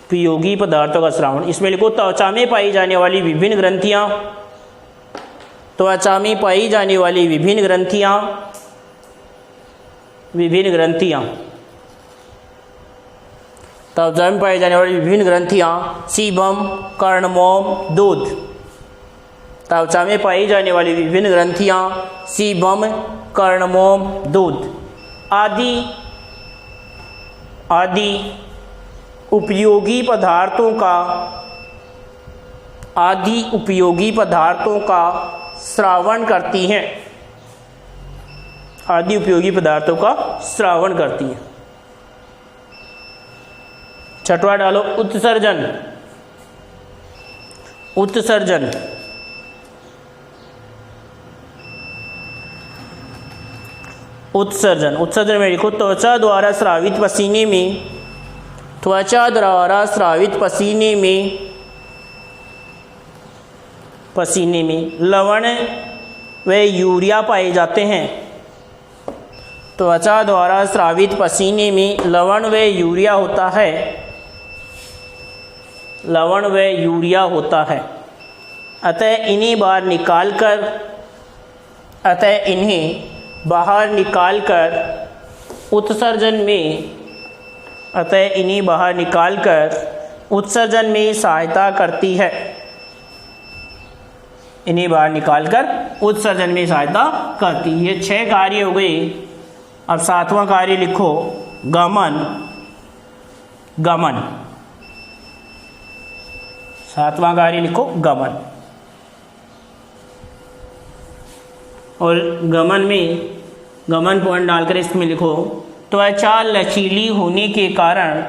उपयोगी पदार्थों का श्रावण, इसमें लिखो त्वचा में पाई जाने वाली विभिन्न ग्रंथियां। त्वचा में पाई जाने वाली विभिन्न ग्रंथियां, विभिन्न ग्रंथियां, त्वचा में पाई जाने वाली विभिन्न ग्रंथियां, सीबम, कर्णमोम, दूध। त्वचा में पाई जाने वाली विभिन्न ग्रंथियां, सीबम, कर्णमोम, दूध आदि आदि उपयोगी पदार्थों का श्रावण करती हैं। आदि उपयोगी पदार्थों का श्रावण करती हैं। छठवां डालो, उत्सर्जन। उत्सर्जन, उत्सर्जन, उत्सर्जन में लिखो त्वचा द्वारा स्रावित पसीने में, त्वचा द्वारा स्रावित पसीने में लवण व यूरिया पाए जाते हैं। त्वचा द्वारा स्रावित पसीने में लवण व यूरिया होता है। लवण व यूरिया होता है। अतः इन्हें बाहर निकालकर उत्सर्जन में सहायता करती है। इन्हें बाहर निकालकर उत्सर्जन में सहायता करती है। ये 6 कार्य हो गए। अब 7वां कार्य लिखो, गमन। गमन, 7वां कार्य लिखो, गमन। और गमन पॉइंट डालकर इसमें लिखो, त्वचा लचीली होने के कारण,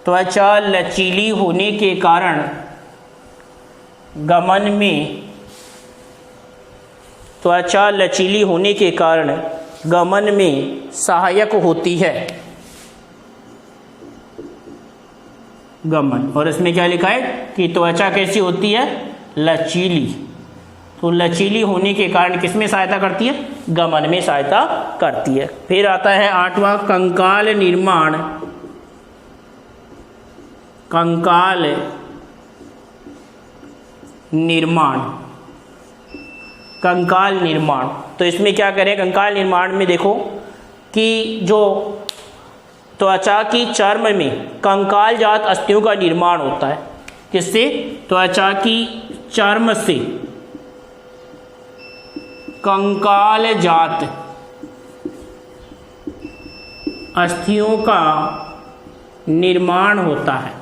त्वचा लचीली होने के कारण गमन में, त्वचा लचीली होने के कारण गमन में सहायक होती है। गमन, और इसमें क्या लिखा है कि त्वचा कैसी होती है, लचीली। तो लचीली होने के कारण किसमें सहायता करती है, गमन में सहायता करती है। फिर आता है 8वां, कंकाल निर्माण। कंकाल निर्माण, कंकाल निर्माण। तो इसमें क्या करें, कंकाल निर्माण में देखो कि जो त्वचा की चर्म में कंकाल जात अस्थियों का निर्माण होता है। किससे, त्वचा की चर्म से कंकाल जात अस्थियों का निर्माण होता है।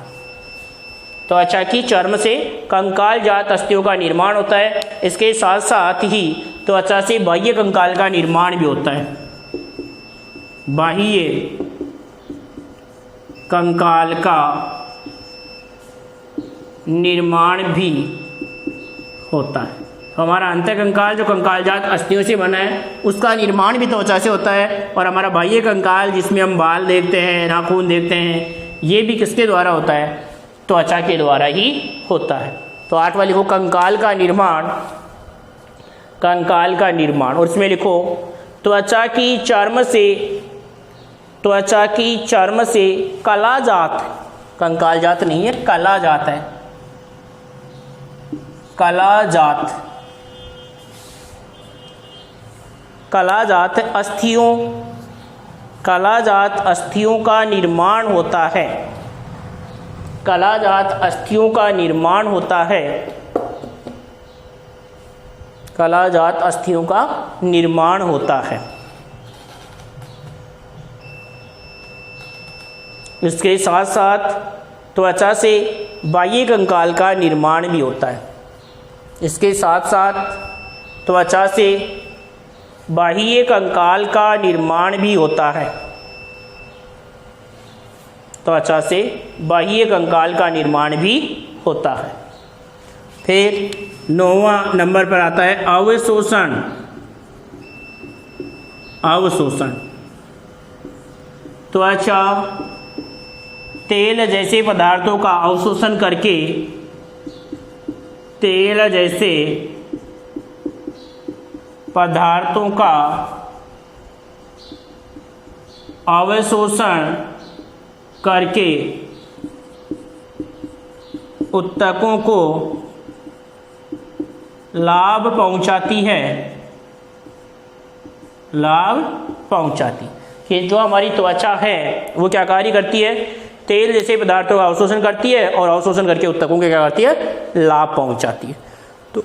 त्वचा की चर्म से कंकाल जात अस्थियों का निर्माण होता है। इसके साथ साथ ही त्वचा से बाह्य कंकाल का निर्माण भी होता है। बाह्य कंकाल का निर्माण भी होता है। हमारा अंतःकंकाल जो कंकालजात अस्थियों से बना है उसका निर्माण भी त्वचा से होता है। और हमारा बाह्य कंकाल जिसमें हम बाल देखते हैं, नाखून देखते हैं, ये भी किसके द्वारा होता है, त्वचा के द्वारा ही होता है। तो 8वां लिखो, कंकाल का निर्माण। कंकाल का निर्माण, और इसमें लिखो त्वचा की चर्म से, त्वचा की चर्म से कलाजात, कंकालजात नहीं है, कलाजात है, कलाजात, कलाजात अस्थियों, कलाजात अस्थियों का निर्माण होता है। कलाजात अस्थियों का निर्माण होता है। कलाजात अस्थियों का निर्माण होता है। इसके साथ साथ त्वचा से बाह्य कंकाल का निर्माण भी होता है। इसके साथ साथ त्वचा से बाह्य कंकाल का निर्माण भी होता है। त्वचा से बाह्य कंकाल का निर्माण भी होता है। फिर 9वां नंबर पर आता है अवशोषण। अवशोषण, त्वचा तेल जैसे पदार्थों का अवशोषण करके तेल जैसे पदार्थों का अवशोषण करके ऊतकों को लाभ पहुंचाती है। लाभ पहुंचाती, कि जो हमारी त्वचा है वो क्या कार्य करती है, तेल जैसे पदार्थों का अवशोषण करती है और अवशोषण करके ऊतकों के क्या करती है, लाभ पहुंचाती है। तो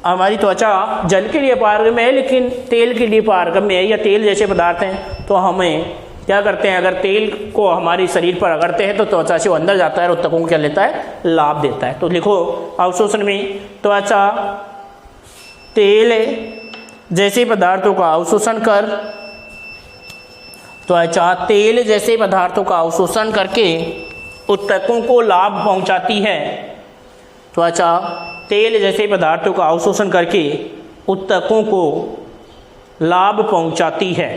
हमारी त्वचा जल के लिए पारगम्य है लेकिन तेल के लिए पारगम्य है, या तेल जैसे पदार्थ हैं तो हमें क्या करते हैं, अगर तेल को हमारे शरीर पर रगड़ते हैं तो त्वचा से वो अंदर जाता है और ऊतकों को क्या लेता है, लाभ देता है। तो लिखो अवशोषण में त्वचा तेल जैसे पदार्थों का अवशोषण कर, त्वचा तेल जैसे पदार्थों का अवशोषण करके ऊतकों को लाभ पहुंचाती है। त्वचा तेल जैसे पदार्थों का अवशोषण करके ऊतकों को लाभ पहुंचाती है।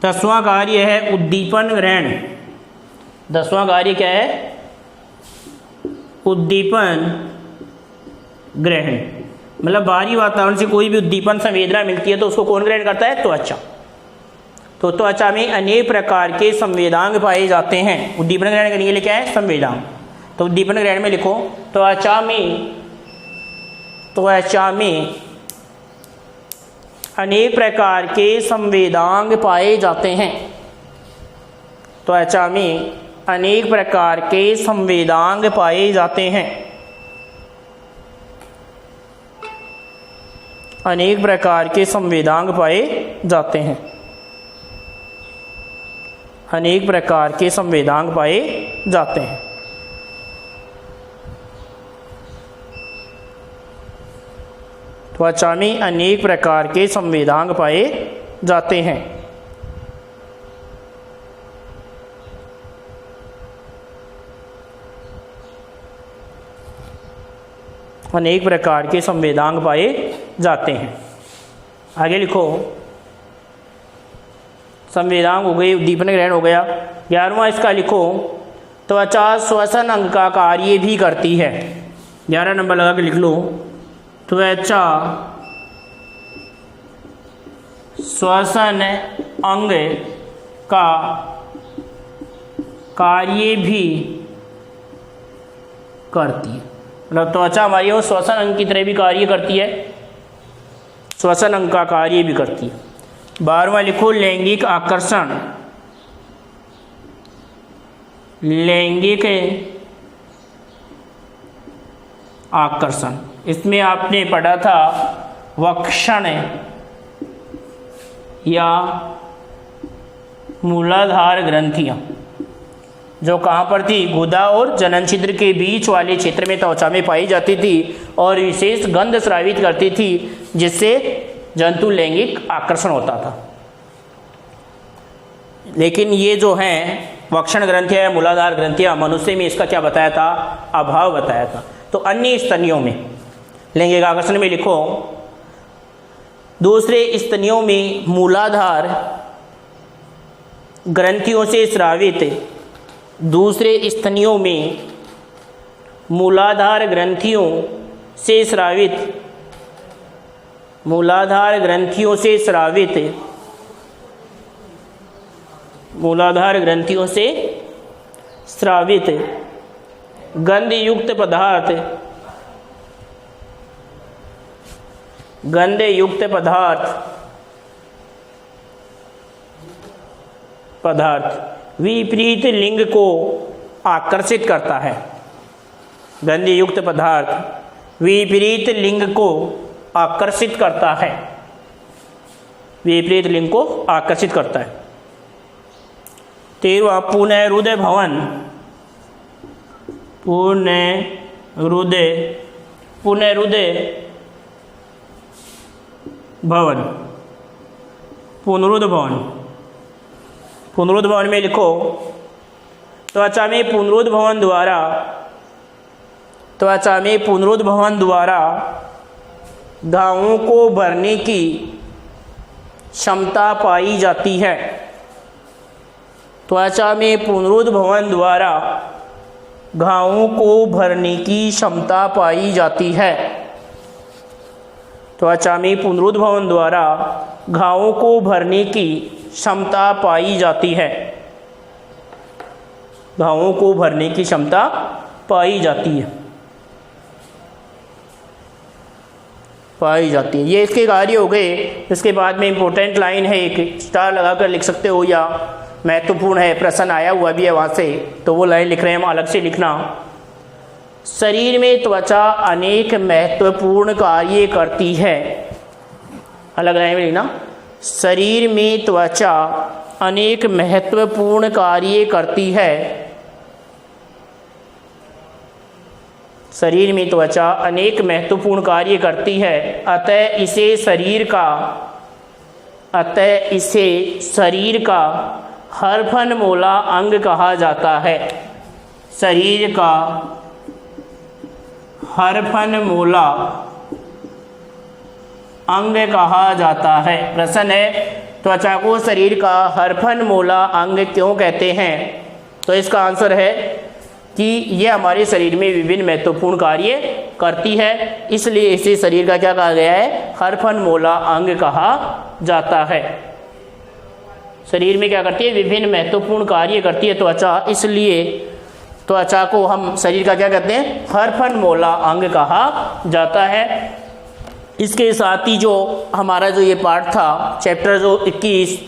10वां कार्य है उद्दीपन ग्रहण। 10वां कार्य क्या है, उद्दीपन ग्रहण। मतलब बाहरी वातावरण से कोई भी उद्दीपन संवेदना मिलती है तो उसको कौन ग्रहण करता है, त्वचा। तो त्वचा में अनेक प्रकार के संवेदांग पाए जाते हैं। उद्दीपन ग्रहण करने के लिए क्या है, संवेदांग। तो उद्दीपन ग्रहण में लिखो त्वचा में अनेक प्रकार के संवेदांग पाए जाते हैं। त्वचा में अनेक प्रकार के संवेदांग पाए जाते हैं। अनेक प्रकार के संवेदांग पाए जाते हैं। अनेक प्रकार के संवेदांग पाए जाते हैं। त्वचा में अनेक प्रकार के संवेदांग पाए जाते हैं। अनेक प्रकार के संवेदांग पाए जाते हैं। आगे लिखो, संवेदांग हो गए, उद्दीपन ग्रहण हो गया। 11वां इसका लिखो त्वचा श्वसन अंग का कार्य भी करती है। 11 नंबर लगा के लिख लो, त्वचा श्वसन अंग का कार्य भी करती है। मतलब त्वचा हमारी वो श्वसन अंग की तरह भी कार्य करती है, श्वसन अंग का कार्य भी करती है। 12वां लिखो लैंगिक आकर्षण। लैंगिक आकर्षण, इसमें आपने पढ़ा था वक्षण या मूलाधार ग्रंथियां, जो कहाँ पर थी, गुदा और जनन छिद्र के बीच वाले क्षेत्र में त्वचा में पाई जाती थी और विशेष गंध स्रावित करती थी, जिससे जंतु लैंगिक आकर्षण होता था। लेकिन ये जो हैं वक्षण ग्रंथियां या मूलाधार ग्रंथियां, मनुष्य में इसका क्या बताया था, अभाव बताया था। तो अन्य स्तनियों में लैंगिक आकर्षण में लिखो दूसरे स्तनियों में मूलाधार ग्रंथियों से स्रावित, दूसरे स्तनियों में मूलाधार ग्रंथियों से स्रावित, मूलाधार ग्रंथियों से स्रावित, मूलाधार ग्रंथियों से स्रावित गंधयुक्त पदार्थ, गंधयुक्त पदार्थ विपरीत लिंग को आकर्षित करता है। गंधयुक्त पदार्थ विपरीत लिंग को आकर्षित करता है, विपरीत लिंग को आकर्षित करता है। 13वां पुनः हृदय भवन। पुनः हृदय पुनरुदय भवन, पुनरुद्ध भवन। पुनरुद्ध भवन में लिखो त्वचा में पुनरुद्ध भवन द्वारा, त्वचा में पुनरुद्ध भवन द्वारा घावों को भरने की क्षमता पाई जाती है। त्वचा में पुनरुद्ध भवन द्वारा घावों को भरने की क्षमता पाई जाती है। त्वचा में पुनरुद्ध भवन द्वारा घावों को भरने की क्षमता पाई जाती है। घावों को भरने की क्षमता पाई जाती है, पाई जाती है। ये इसके कार्य हो गए। इसके बाद में इंपॉर्टेंट लाइन है, एक स्टार लगाकर लिख सकते हो या महत्वपूर्ण है, प्रश्न आया हुआ भी है वहाँ से, तो वो लाइन लिख रहे हैं हम, अलग से लिखना। शरीर में त्वचा अनेक महत्वपूर्ण कार्य करती है, अलग लाइन में लिखना। शरीर में त्वचा अनेक महत्वपूर्ण कार्य करती है। शरीर में त्वचा अनेक महत्वपूर्ण कार्य करती है, अतः इसे शरीर का हर फनमूला अंग कहा जाता है। शरीर का हर फनमूला अंग कहा जाता है। प्रश्न है, त्वचा को शरीर का हर फनमूला अंग क्यों कहते हैं? तो इसका आंसर है कि यह हमारे शरीर में विभिन्न महत्वपूर्ण कार्य करती है, इसलिए इसे शरीर का क्या कहा गया है? हर फनमूला अंग कहा जाता है। शरीर में क्या करती है? विभिन्न महत्वपूर्ण कार्य करती है त्वचा, इसलिए त्वचा को हम शरीर का क्या कहते हैं? हर फनमूला अंग कहा जाता है। इसके साथ ही जो हमारा जो ये पार्ट था, चैप्टर जो 21,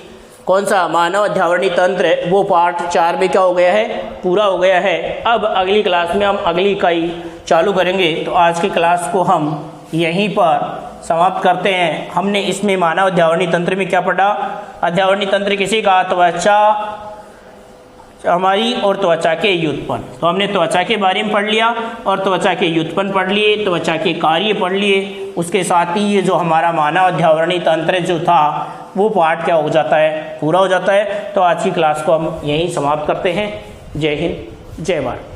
कौन सा? मानव अध्यावरणीय तंत्र, वो पार्ट 4 में क्या हो गया है? पूरा हो गया है। अब अगली क्लास में हम अगली इकाई चालू करेंगे। तो आज की क्लास को हम यहीं पर समाप्त करते हैं। हमने इसमें मानव अध्यावरणीय तंत्र में क्या पढ़ा? अध्यावरणीय तंत्र किसी का? त्वचा हमारी और त्वचा के व्युत्पन्न। तो हमने त्वचा के बारे में पढ़ लिया और त्वचा के व्युत्पन्न पढ़ लिए, त्वचा के कार्य पढ़ लिए। उसके साथ ही ये जो हमारा मानव अध्यावरणीय तंत्र जो था वो पार्ट क्या हो जाता है? पूरा हो जाता है। तो आज की क्लास को हम यहीं समाप्त करते हैं। जय हिंद, जय भारत।